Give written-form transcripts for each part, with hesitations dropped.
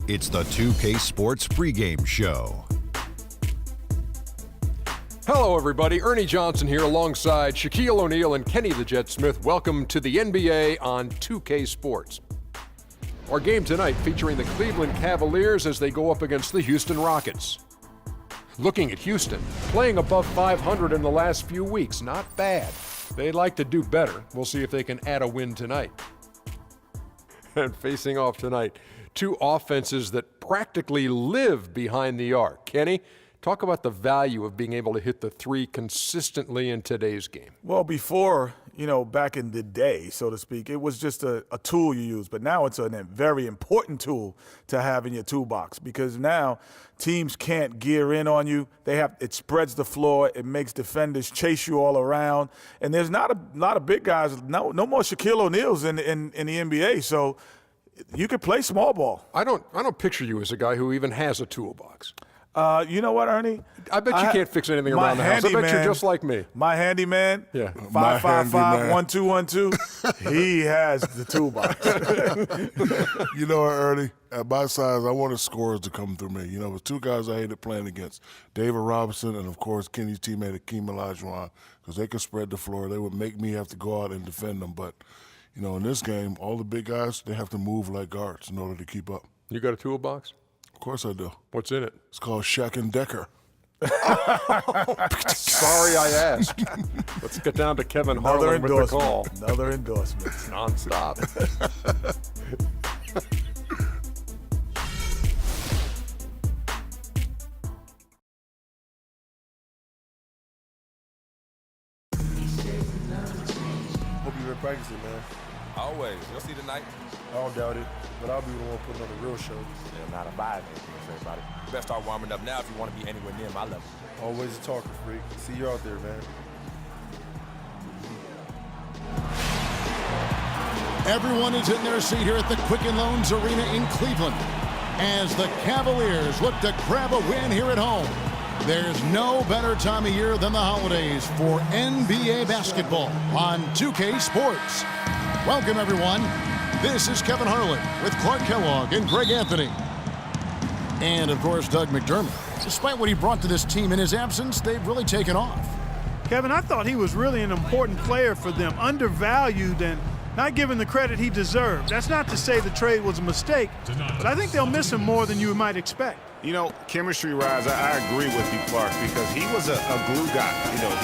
It's the 2K Sports pregame show. Hello, everybody. Ernie Johnson here alongside Shaquille O'Neal and Kenny the Jet Smith. Welcome to the NBA on 2K Sports. Our game tonight featuring the Cleveland Cavaliers as they go up against the Houston Rockets. Looking at Houston, playing above 500 in the last few weeks. Not bad. They'd like to do better. We'll see if they can add a win tonight. And facing off tonight, two offenses that practically live behind the arc. Kenny, talk about the value of being able to hit the three consistently in today's game. Well, before, back in the day, so to speak, it was just a tool you use. But now it's a very important tool to have in your toolbox because now teams can't gear in on you. It spreads the floor. It makes defenders chase you all around. And there's not a lot of big guys, no more Shaquille O'Neals in the NBA. So you could play small ball. I don't picture you as a guy who even has a toolbox. You know what, Ernie? I bet you can't fix anything around the house. I bet you're just like me. My handyman, yeah. 555-1212, he has the toolbox. You know what, Ernie? At my size, I wanted scorers to come through me. With two guys I hated playing against, David Robinson and, of course, Kenny's teammate Akeem Olajuwon, because they could spread the floor. They would make me have to go out and defend them. But, in this game, all the big guys, they have to move like guards in order to keep up. You got a toolbox? Of course I do. What's in it? It's called Shaq and Decker. Sorry I asked. Let's get down to Kevin Harlan with the call. Another endorsement. Nonstop. Hope you've been practicing, man. Always. You'll see tonight. I don't doubt it, but I'll be the one putting on the real show. Yeah, not a vibe for everybody. You better start warming up now if you want to be anywhere near my level. Always a talker, freak. See you out there, man. Everyone is in their seat here at the Quicken Loans Arena in Cleveland as the Cavaliers look to grab a win here at home. There's no better time of year than the holidays for NBA basketball on 2K Sports. Welcome, everyone. This is Kevin Harlan with Clark Kellogg and Greg Anthony. And, of course, Doug McDermott. Despite what he brought to this team in his absence, they've really taken off. Kevin, I thought he was really an important player for them, undervalued and not given the credit he deserved. That's not to say the trade was a mistake, but I think they'll miss him more than you might expect. Chemistry-wise, I agree with you, Clark, because he was a glue guy.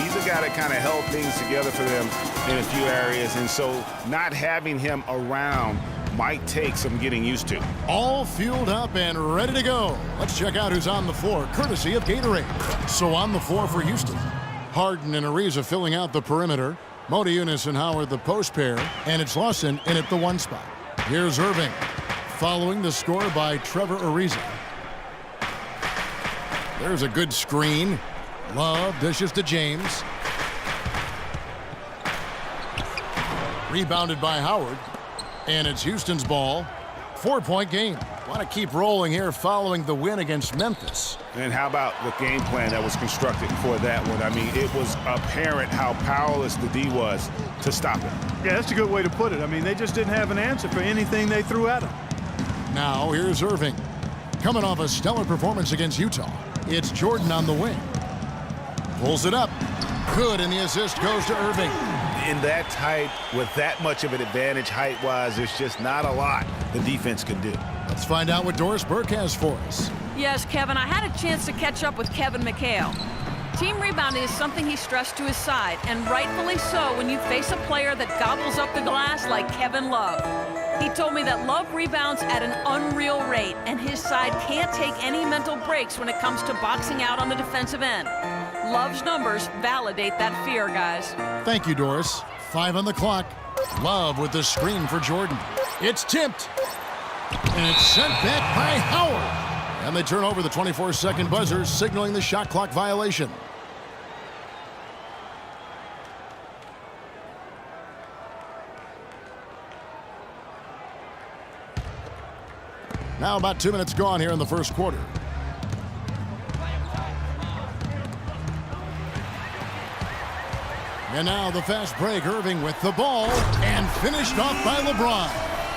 He's a guy that kind of held things together for them in a few areas, and so not having him around might take some getting used to. All fueled up and ready to go. Let's check out who's on the floor, courtesy of Gatorade. So on the floor for Houston, Harden and Ariza filling out the perimeter, Modi Yunus and Howard the post pair, and it's Lawson in at the one spot. Here's Irving, following the score by Trevor Ariza. There's a good screen. Love dishes to James. Rebounded by Howard. And it's Houston's ball. 4-point game. Want to keep rolling here following the win against Memphis. And how about the game plan that was constructed for that one? I mean, it was apparent how powerless the D was to stop it. Yeah, that's a good way to put it. I mean, they just didn't have an answer for anything they threw at him. Now here's Irving. Coming off a stellar performance against Utah. It's Jordan on the wing. Pulls it up. Good, and the assist goes to Irving. In that tight, with that much of an advantage height-wise, there's just not a lot the defense can do. Let's find out what Doris Burke has for us. Yes, Kevin, I had a chance to catch up with Kevin McHale. Team rebounding is something he stressed to his side, and rightfully so when you face a player that gobbles up the glass like Kevin Love. He told me that Love rebounds at an unreal rate, and his side can't take any mental breaks when it comes to boxing out on the defensive end. Love's numbers validate that fear, guys. Thank you, Doris. 5 on the clock. Love with the screen for Jordan. It's tipped. And it's sent back by Howard. And they turn over the 24-second buzzer, signaling the shot clock violation. Now about 2 minutes gone here in the first quarter. And now the fast break. Irving with the ball and finished off by LeBron.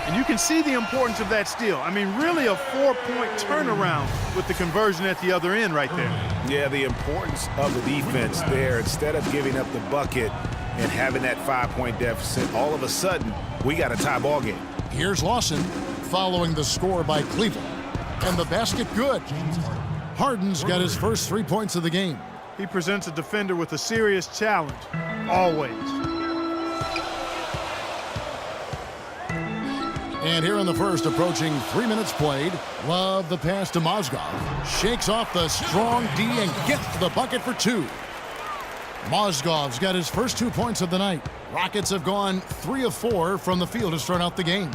And you can see the importance of that steal. I mean, really a 4-point turnaround with the conversion at the other end right there. Yeah, the importance of the defense there. Instead of giving up the bucket and having that 5-point deficit, all of a sudden, we got a tie ball game. Here's Lawson following the score by Cleveland. And the basket good. Harden's got his first 3 points of the game. He presents a defender with a serious challenge, always. And here in the first, approaching 3 minutes played, Love the pass to Mozgov. Shakes off the strong D and gets to the bucket for 2. Mozgov's got his first 2 points of the night. Rockets have gone 3 of 4 from the field to start out the game.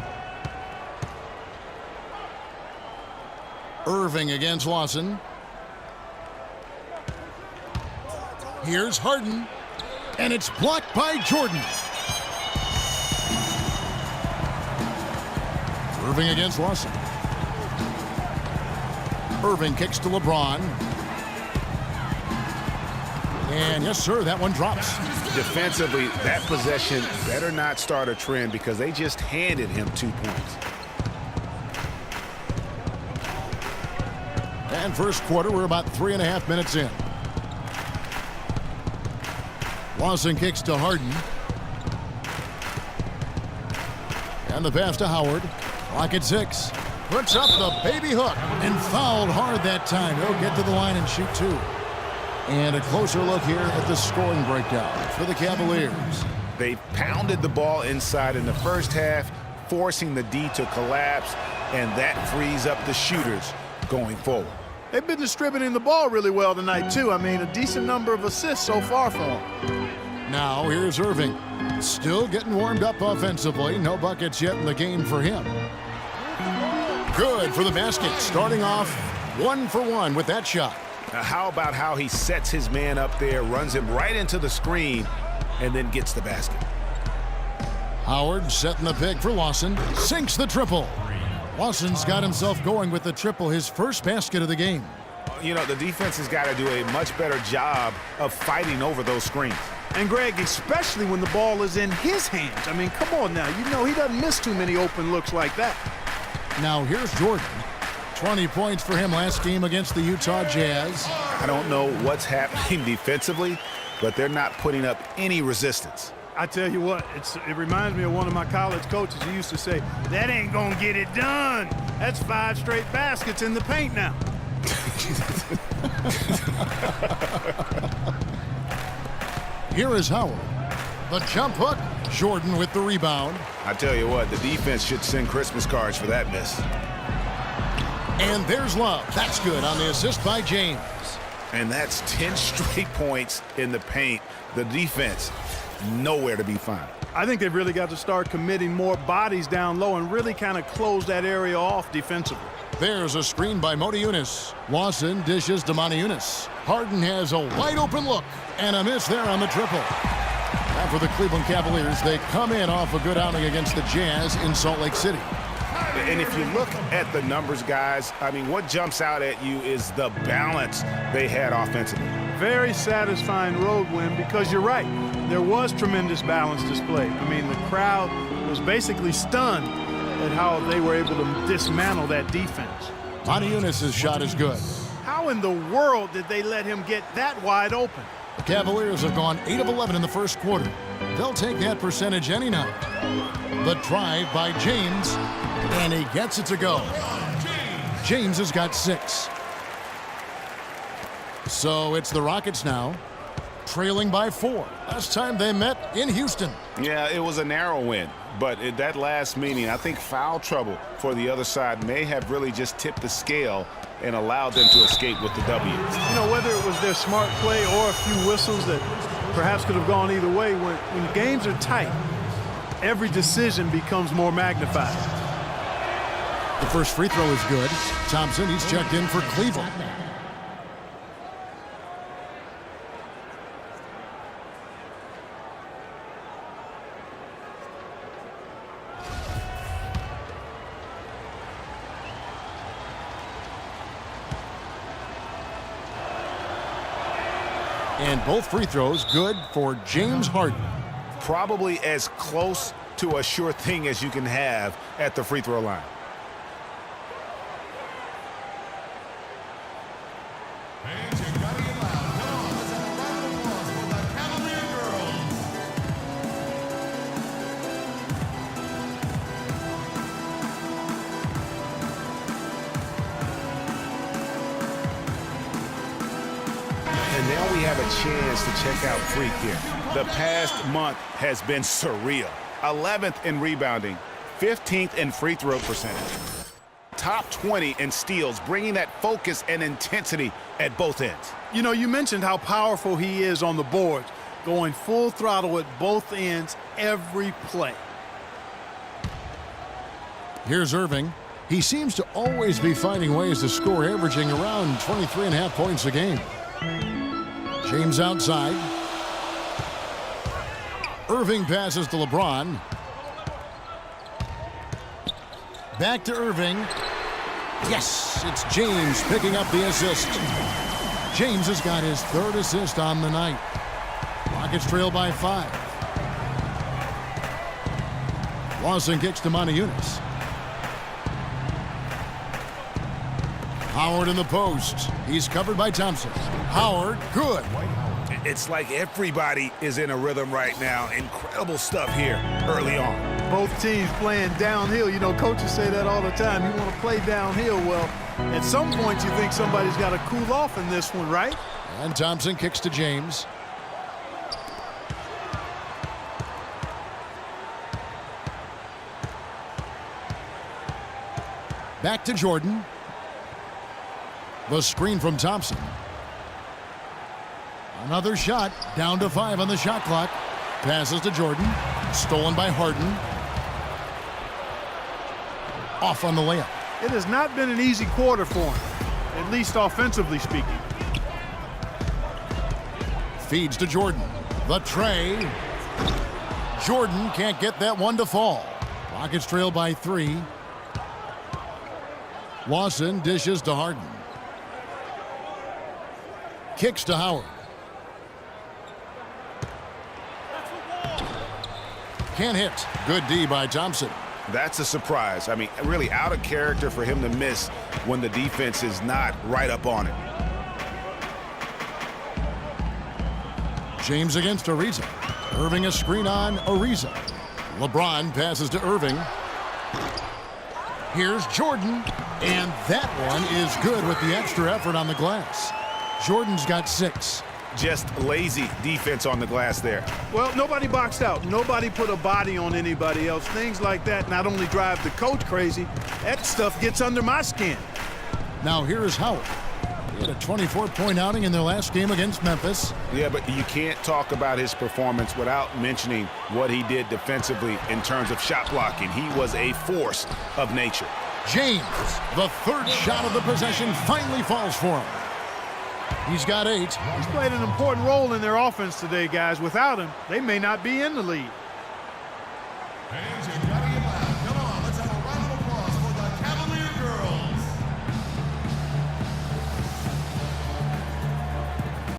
Irving against Lawson. Here's Harden. And it's blocked by Jordan. Irving against Lawson. Irving kicks to LeBron. And yes, sir, that one drops. Defensively, that possession better not start a trend because they just handed him 2 points. And first quarter, we're about 3.5 minutes in. Lawson kicks to Harden. And the pass to Howard. Clock at 6. Puts up the baby hook and fouled hard that time. He'll get to the line and shoot 2. And a closer look here at the scoring breakdown for the Cavaliers. They pounded the ball inside in the first half, forcing the D to collapse, and that frees up the shooters going forward. They've been distributing the ball really well tonight, too. I mean, a decent number of assists so far for them. Now here's Irving. Still getting warmed up offensively. No buckets yet in the game for him. Good for the basket. Starting off 1 for 1 with that shot. Now, how about how he sets his man up there, runs him right into the screen, and then gets the basket. Howard setting the pick for Lawson. Sinks the triple. Lawson's got himself going with the triple, his first basket of the game. You know, the defense has got to do a much better job of fighting over those screens. And, Greg, especially when the ball is in his hands. I mean, come on now. You know he doesn't miss too many open looks like that. Now here's Jordan. 20 points for him last game against the Utah Jazz. I don't know what's happening defensively, but they're not putting up any resistance. I tell you what, it reminds me of one of my college coaches. He used to say, that ain't going to get it done. That's 5 straight baskets in the paint now. Here is Howard. The jump hook. Jordan with the rebound. I tell you what, the defense should send Christmas cards for that miss. And there's Love. That's good on the assist by James. And that's 10 straight points in the paint. The defense, nowhere to be found. I think they've really got to start committing more bodies down low and really kind of close that area off defensively. There's a screen by Motiejunas. Lawson dishes to Motiejunas. Harden has a wide open look and a miss there on the triple. Now for the Cleveland Cavaliers, they come in off a good outing against the Jazz in Salt Lake City. And if you look at the numbers, guys, I mean, what jumps out at you is the balance they had offensively. Very satisfying road win because you're right. There was tremendous balance displayed. I mean, the crowd was basically stunned at how they were able to dismantle that defense. Motiejunas' shot is good. How in the world did they let him get that wide open? The Cavaliers have gone 8 of 11 in the first quarter. They'll take that percentage any night. The drive by James, and he gets it to go. James has got 6. So it's the Rockets now, trailing by 4. Last time they met in Houston. Yeah, it was a narrow win, but at that last meeting, I think foul trouble for the other side may have really just tipped the scale and allowed them to escape with the W. You know, whether it was their smart play or a few whistles that perhaps could have gone either way, when games are tight, every decision becomes more magnified. The first free throw is good. Thompson, he's checked in for Cleveland. And both free throws good for James Harden. Probably as close to a sure thing as you can have at the free throw line. And now we have a chance to check out Freak here. The past month has been surreal. 11th in rebounding, 15th in free throw percentage. Top 20 in steals, bringing that focus and intensity at both ends. You know, you mentioned how powerful he is on the boards, going full throttle at both ends every play. Here's Irving. He seems to always be finding ways to score, averaging around 23.5 points a game. James outside. Irving passes to LeBron. Back to Irving. Yes, it's James picking up the assist. James has got his third assist on the night. Rockets trail by 5. Lawson kicks to Motiejunas. Howard in the post. He's covered by Thompson. Howard, good. It's like everybody is in a rhythm right now. Incredible stuff here early on. Both teams playing downhill. You know, coaches say that all the time. You want to play downhill. Well, at some point you think somebody's got to cool off in this one, right? And Thompson kicks to James. Back to Jordan. The screen from Thompson. Another shot, down to 5 on the shot clock. Passes to Jordan, stolen by Harden. Off on the layup. It has not been an easy quarter for him, at least offensively speaking. Feeds to Jordan. The tray. Jordan can't get that one to fall. Rockets trail by 3. Lawson dishes to Harden. Kicks to Howard. Can't hit. Good D by Thompson. That's a surprise. I mean, really out of character for him to miss when the defense is not right up on it. James against Ariza. Irving a screen on Ariza. LeBron passes to Irving. Here's Jordan. And that one is good with the extra effort on the glass. Jordan's got 6. Just lazy defense on the glass there. Well, nobody boxed out. Nobody put a body on anybody else. Things like that not only drive the coach crazy, that stuff gets under my skin. Now here's Howard. He had a 24-point outing in their last game against Memphis. Yeah, but you can't talk about his performance without mentioning what he did defensively in terms of shot blocking. He was a force of nature. James, the third shot of the possession, finally falls for him. He's got 8. He's played an important role in their offense today, guys. Without him, they may not be in the lead.